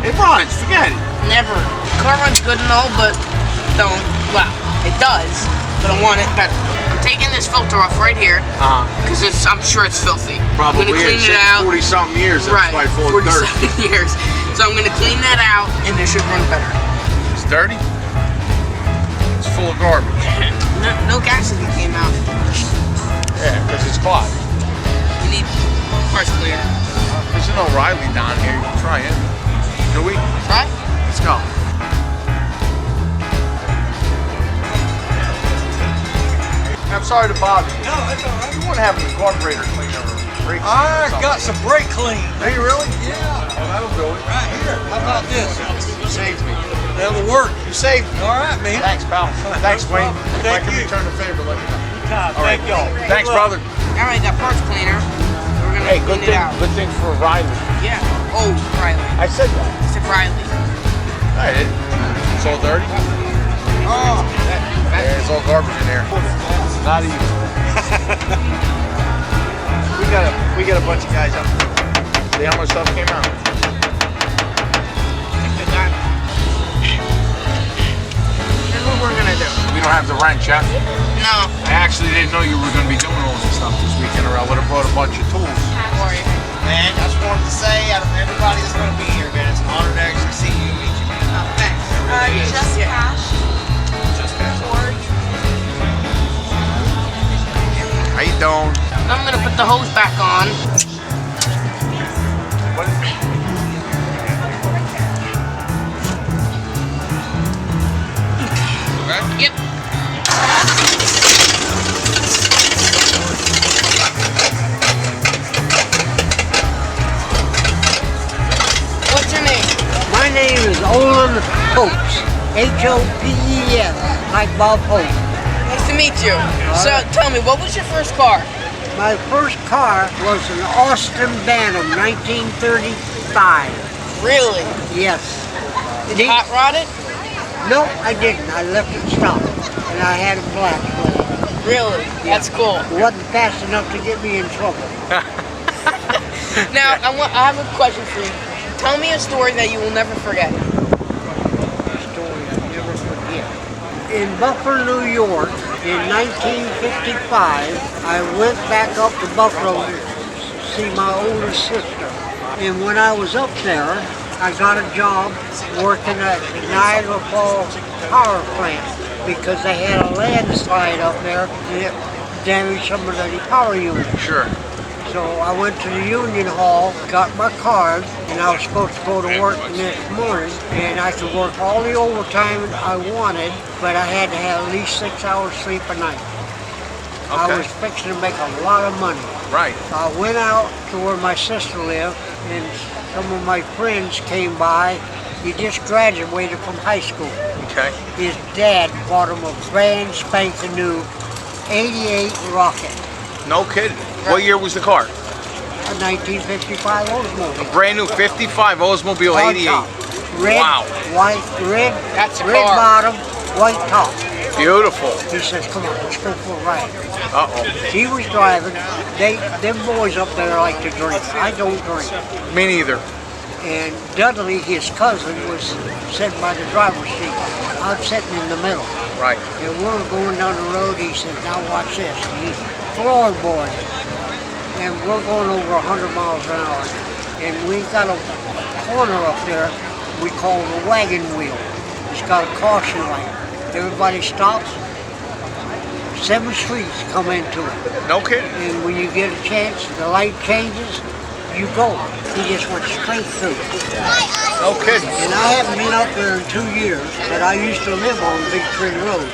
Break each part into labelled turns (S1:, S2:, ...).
S1: It runs, forget it.
S2: Never. Car runs good and all, but don't. Well, it does, but I want it better. I'm taking this filter off right here because I'm sure it's filthy.
S1: Probably.
S2: I'm gonna clean it out.
S1: 40-something years. That's
S2: right.
S1: probably full of dirt.
S2: 40-something years. So I'm gonna clean that out, and it should run better.
S1: It's dirty. It's full of garbage.
S2: No gas even came out.
S1: Yeah, because it's clogged.
S2: We need parts cleaner.
S1: There's no Riley down here. You can try it. Do we?
S2: Try?
S1: Let's go. I'm sorry to bother you.
S3: No, that's all right.
S1: You want to have a carburetor cleaner or brake cleaner?
S3: I got some brake clean.
S1: Do you really?
S3: Yeah.
S1: Oh, that'll do it.
S3: Right here. How about this?
S1: You saved me.
S3: That'll work.
S1: You saved me.
S3: All right, man.
S1: Thanks, pal. Thanks, Wayne.
S3: Thank
S1: If I can
S3: you.
S1: return the favor, let me know.
S3: All right. Thank y'all.
S1: Thanks, brother.
S2: All right, got parts cleaner. We're gonna
S1: Hey,
S2: clean it out.
S1: good thing for Riley.
S2: Yeah. Oh, Riley.
S1: I said that.
S2: I said Riley.
S1: I did. It's all dirty.
S2: Oh.
S1: Yeah, it's all garbage in there. Not even. we got a bunch of guys up. See how much stuff came out.
S2: Here's what we're gonna do.
S1: We don't have the wrench, yeah?
S2: No.
S1: I actually didn't know you were going to be doing all this stuff this weekend, or I would have brought a bunch of tools.
S2: How are you?
S4: Man, I just wanted to say, out of everybody that's going to be here, man, it's an honor to actually see you and meet you, man.
S2: Oh, thanks.
S5: Just cash.
S4: Just pass.
S5: Or
S1: How you doing?
S2: I'm gonna put the hose back on.
S1: What? Okay.
S2: Yep. What's your name?
S6: My name is Olin Hopes, H-O-P-E-S, like Bob Hope.
S2: Nice to meet you. So, tell me, what was your first car?
S6: My first car was an Austin Bantam, 1935.
S2: Really?
S6: Yes.
S2: Hot rodded?
S6: No, I didn't. I left it stopped, and I had it black.
S2: Really? That's cool.
S6: It wasn't fast enough to get me in trouble.
S2: Now, I have a question for you. Tell me a story that you will never forget.
S6: Story I'll never forget. In Buffalo, New York, in 1955, I went back up to Buffalo to see my older sister. And when I was up there, I got a job working at the Niagara Falls power plant because they had a landslide up there and it damaged some of the power units.
S1: Sure.
S6: So I went to the Union Hall, got my card, and I was supposed to go to work the next morning, and I could work all the overtime I wanted, but I had to have at least 6 hours sleep a night. I was fixing to make a lot of money.
S1: Right.
S6: I went out to where my sister lived, and some of my friends came by. He just graduated from high school.
S1: Okay.
S6: His dad bought him a brand spanking new 88 Rocket.
S1: No kidding. What year was the car?
S6: A 1955 Oldsmobile.
S1: A brand new 55 Oldsmobile
S6: On
S1: 88.
S6: top. Red,
S1: Wow.
S6: white, red,
S2: That's a
S6: red
S2: car.
S6: bottom, white top.
S1: Beautiful.
S6: He says, come on, let's go for a ride.
S1: Uh-oh.
S6: He was driving. Them boys up there like to drink. I don't drink.
S1: Me neither.
S6: And Dudley, his cousin, was sitting by the driver's seat. I'm sitting in the middle.
S1: Right.
S6: And we're going down the road. He says, now watch this. And he's floorboard. And we're going over 100 miles an hour. And we got a corner up there we call the wagon wheel. It's got a caution light. Everybody stops. 7 streets come into it.
S1: No kidding.
S6: And when you get a chance, the light changes, you go. He just went straight through.
S1: No kidding.
S6: And I haven't been up there in 2 years, but I used to live on Big Tree Road.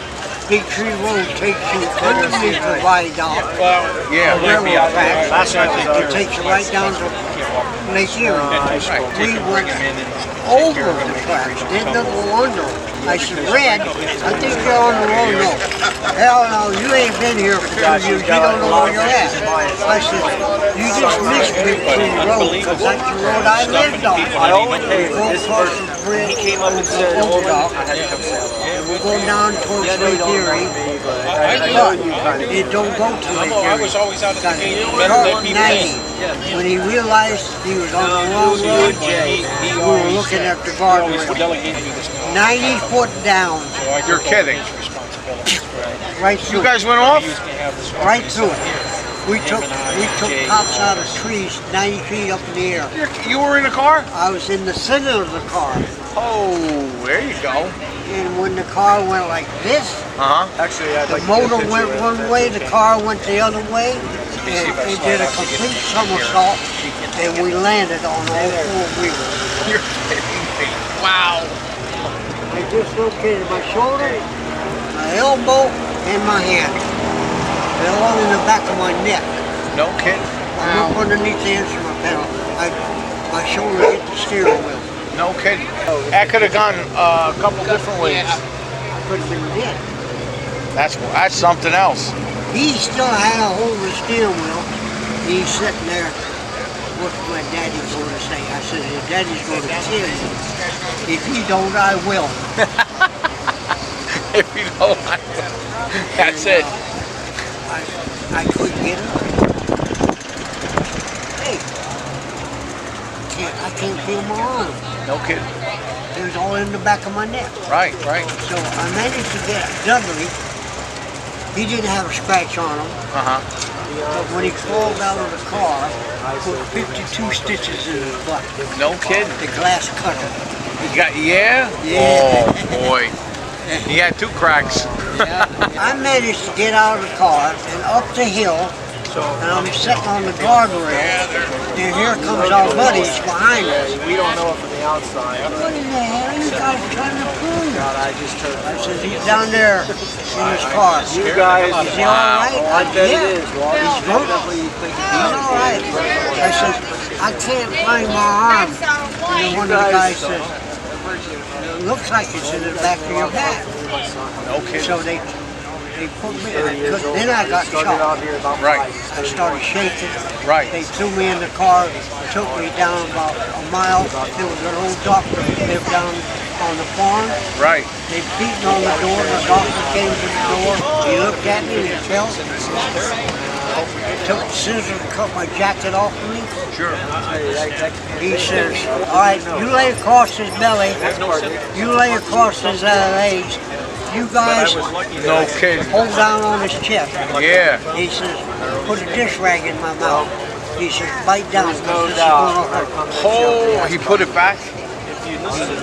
S6: Big Tree Road takes you underneath the viaduct.
S1: Yeah.
S6: Railroad tracks. It takes you right down to Lake Erie. We went over the tracks, didn't go under them. I said, Red, I think you're on the road. No. Hell no, you ain't been here for 2 years. You don't know where you're at. I said, you just missed Big Tree Road because that's the road I lived on. Go across the bridge.
S3: He came up and said,
S6: and we'll go down towards Lake Erie. But it don't go to Lake Erie.
S3: I was always out at the gate.
S6: Truck 90. When he realized he was on the wrong road, we were looking at the guardrail. 90 foot down.
S1: You're kidding.
S6: Right through.
S1: You guys went off?
S6: Right through it. We took tops out of trees 90 feet up in the air.
S1: You were in the car?
S6: I was in the center of the car.
S1: Oh, there you go.
S6: And when the car went like this,
S1: Actually,
S6: the motor went one way, the car went the other way, and it did a complete somersault, and we landed on all four wheels.
S1: You're kidding me.
S2: Wow.
S6: I dislocated my shoulder, my elbow, and my hand. They're all in the back of my neck.
S1: No kidding.
S6: I'm up underneath the instrument pedal. My shoulder hit the steering wheel.
S1: No kidding. That could have gone a couple different ways.
S6: Could have been dead.
S1: That's something else.
S6: He still had a hold of the steering wheel. He's sitting there. What's my daddy going to say? I said, your daddy's going to kill you. If you don't, I will.
S1: If you don't, that's it.
S6: I couldn't get him. Hey, I can't feel my arm.
S1: No kidding.
S6: It was all in the back of my neck.
S1: Right.
S6: So I managed to get Dudley. He didn't have a scratch on him. But when he crawled out of the car, I put 52 stitches in his butt.
S1: No kidding.
S6: The glass cutter.
S1: You got, yeah? Oh, boy. He had 2 cracks.
S6: I managed to get out of the car and up the hill, and I'm sitting on the guardrail, and here comes our buddies behind us.
S4: We don't know it from the outside.
S6: What in the hell are you guys trying to prove? I said, he's down there in his car.
S4: You guys,
S6: Is he all right?
S4: I bet
S6: Yeah.
S4: it is. Well,
S6: He's good. He's all right. I said, I can't find my arm. And then one of the guys says, it looks like it's in the back of your back.
S1: No kidding.
S6: So they put me, then I got shocked.
S1: Right.
S6: I started shaking.
S1: Right.
S6: They threw me in the car, took me down about a mile. There was an old doctor who lived down on the farm.
S1: Right.
S6: They beaten on the door. The doctor came to the door. He looked at me and he felt. Took the scissors and cut my jacket off of me.
S1: Sure.
S6: He says, all right, you lay across his belly. You lay across his legs. You guys
S1: No kidding.
S6: hold down on his chest.
S1: Yeah.
S6: He says, put a dish rag in my mouth. He says, bite down because this is going to hurt.
S1: Oh, he put it back?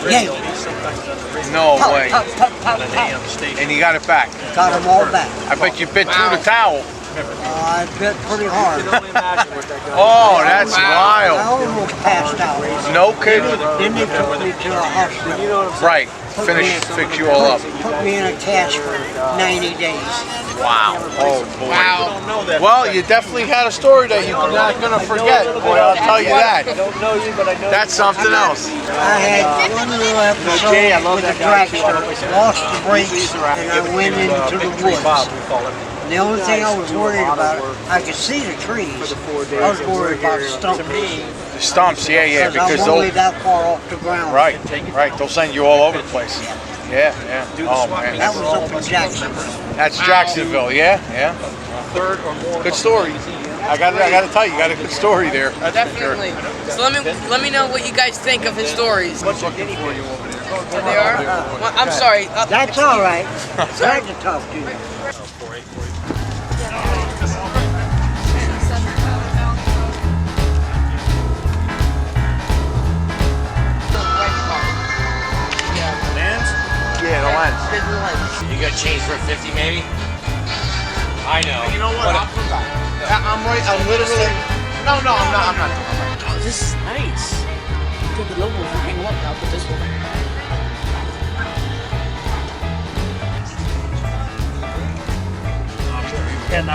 S6: Yeah.
S1: No
S6: Pop,
S1: way.
S6: pop, pop, pop, pop.
S1: And he got it back.
S6: Got them all back.
S1: I bet you bit through the towel.
S6: I bit pretty hard.
S1: Oh, that's
S6: I
S1: wild.
S6: almost passed out.
S1: No kidding.
S6: Then they took me to a hospital.
S1: Right. Fix you all up.
S6: Put me in a cast for 90 days.
S1: Wow. Oh, boy.
S2: Wow.
S1: Well, you definitely had a story that you're not going to forget. Boy, I'll tell you that. That's something else.
S6: I had one little episode with the dragster, lost the brakes, and I went into the woods. And the only thing I was worried about, I could see the trees. I was worried about the stumps.
S1: The stumps, yeah, because
S6: I'm only
S1: they'll...
S6: that far off the ground.
S1: Right. They'll send you all over the place. Yeah. Oh, man.
S6: That was up in Jackson.
S1: That's Jacksonville, yeah. Good story. I got to tell you, you got a good story there.
S2: Definitely. So let me know what you guys think of his stories.
S1: What's looking for you over there?
S2: What they are? Well, I'm sorry.
S6: That's all right. Glad to talk to you.
S1: Yeah, the lens.
S4: You got change for 50 maybe? I know.
S1: You know what? I'll come back. I'm literally... No, I'm not.
S2: Oh, this is nice. Look at the logo. If you hang up, I'll put this one.
S3: And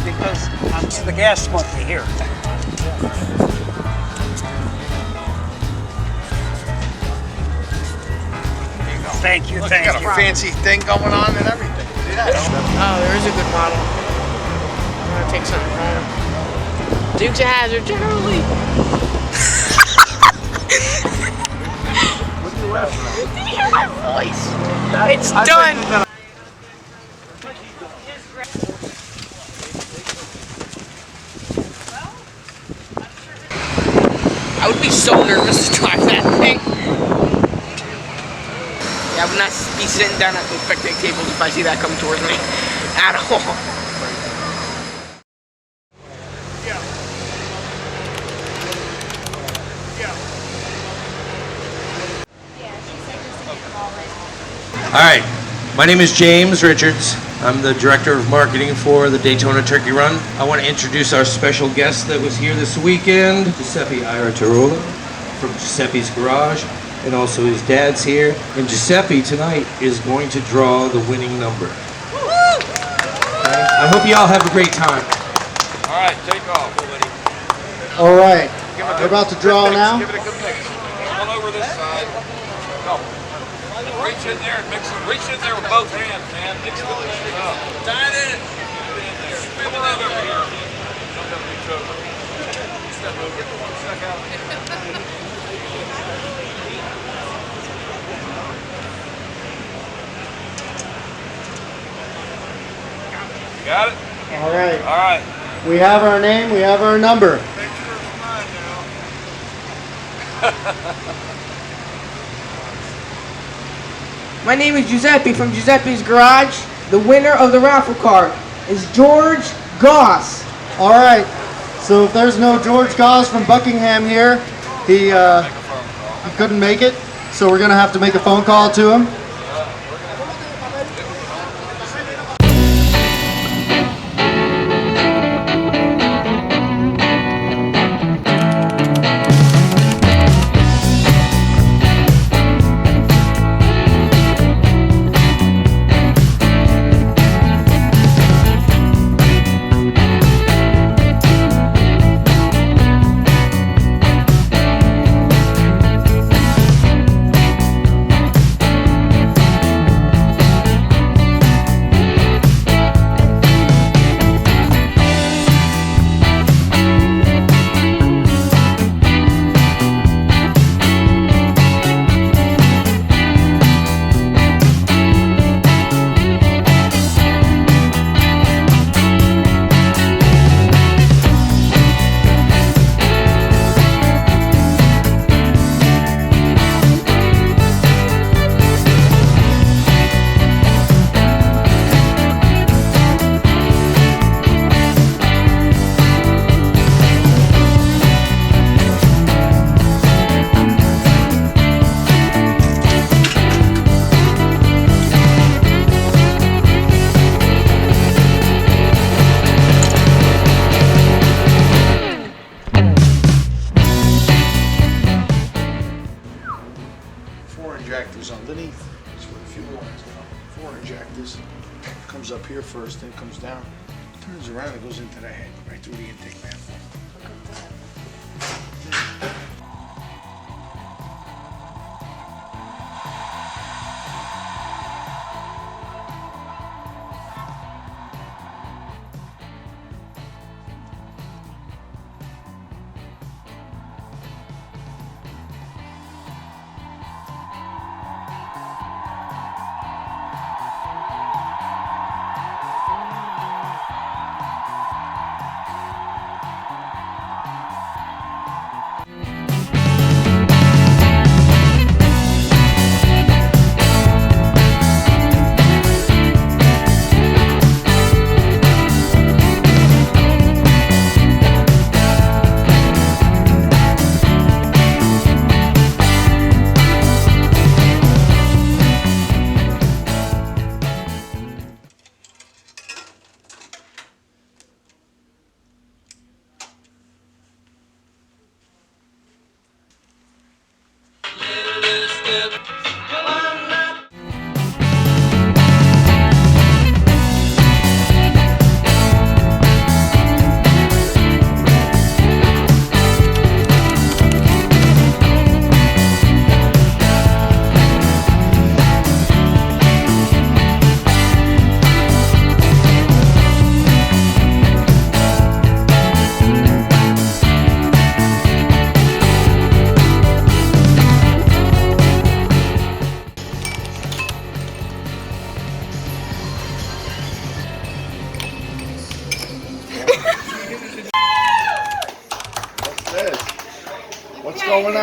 S3: because the gas monthly here. Thank you.
S1: Got a fancy thing going on and everything. See that?
S2: Oh, there is a good model. I'm gonna take something home. Dukes of Hazzard, Charlie. Did you hear my voice? It's done. I would be so nervous to drive that thing. Yeah, I would not be sitting down at the picnic tables if I see that come towards me at all.
S5: All right, my name is James Richards. I'm the Director of Marketing for the Daytona Turkey Run. I want to introduce our special guest that was here this weekend, Giuseppe Iratarola from Giuseppe's Garage, and also his dad's here. And Giuseppe tonight is going to draw the winning number. Okay? I hope you all have a great time.
S1: All right, take off.
S7: All right, we're about to draw now.
S1: Give it a good mix. Come on over this side. Go. Reach in there and mix it. Reach in there with both hands, man. Mix it up. Dive in. Spin it over here. Don't have to be choking. Step over. Step out. Got it?
S7: All right.
S1: All right.
S7: We have our name, we have our number.
S1: Make sure it's mine now.
S2: My name is Giuseppe from Giuseppe's Garage. The winner of the raffle card is George Goss.
S7: All right. So if there's no George Goss from Buckingham here, he couldn't make it. So we're gonna have to make a phone call to him.
S8: Injectors underneath. That's where the fuel lines go. 4 injectors. Comes up here first, then comes down. Turns around and goes into the head, right through the intake manifold.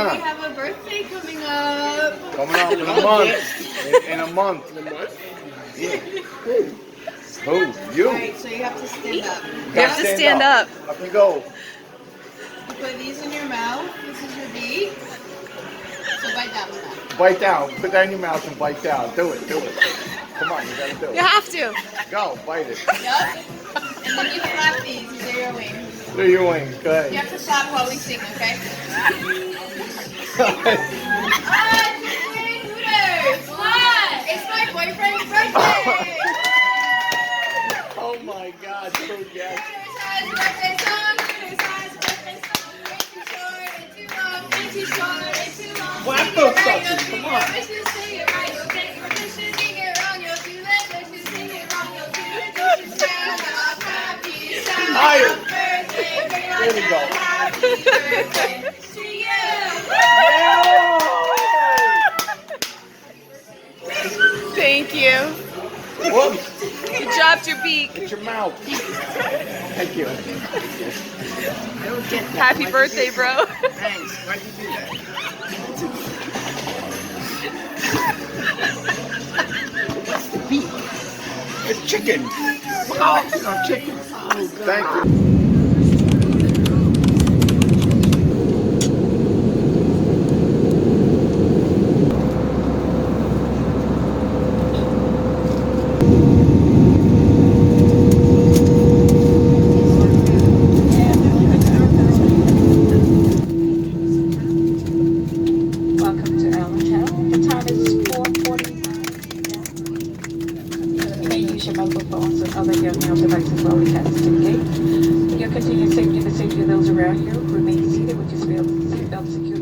S8: on?
S9: We have a birthday coming up.
S8: Coming up in a month. In a month. Yeah. Who? You.
S9: Alright, so you have to stand up.
S10: You have to stand up.
S8: Up you go.
S9: You put these in your mouth. This is your beak. So bite down with that.
S8: Bite down. Put that in your mouth and bite down. Do it. Do it. Come on, you gotta do it.
S10: You have to.
S8: Go, bite it.
S9: Yup. And then you flap these. These are your wings.
S8: Do your wings. Go
S9: You
S8: ahead.
S9: have to flap while we sing, okay? Hooters! What? It's my boyfriend's birthday!
S8: Oh my God, dude, yes.
S9: Hooters has a birthday song. Hooters has a birthday song. Way too short and too long. Way too short and too long.
S8: Clap
S9: Sing
S8: those
S9: it right,
S8: suckers,
S9: you'll
S8: come
S9: do
S8: on.
S9: it. Wish you sing it right, you'll take your wish you sing it wrong, you'll do it. Wish you sing it wrong, you'll do it. Wish you stand up, happy, stand
S8: Higher.
S9: up, birthday,
S8: There we go.
S9: happy birthday to you.
S10: Thank you.
S8: Whoops.
S10: You dropped your beak.
S8: Get your mouth. Thank you.
S10: Happy birthday, bro.
S8: Thanks. Why'd you do that? What's the beef? It's chicken. Oh, chicken. Thank you.
S11: Welcome to Allen Town. The time is 4:49. You may use your mobile phones and other handheld devices while we pass the gate. For your continued safety and the safety of those around you, remain seated with your seatbelt secured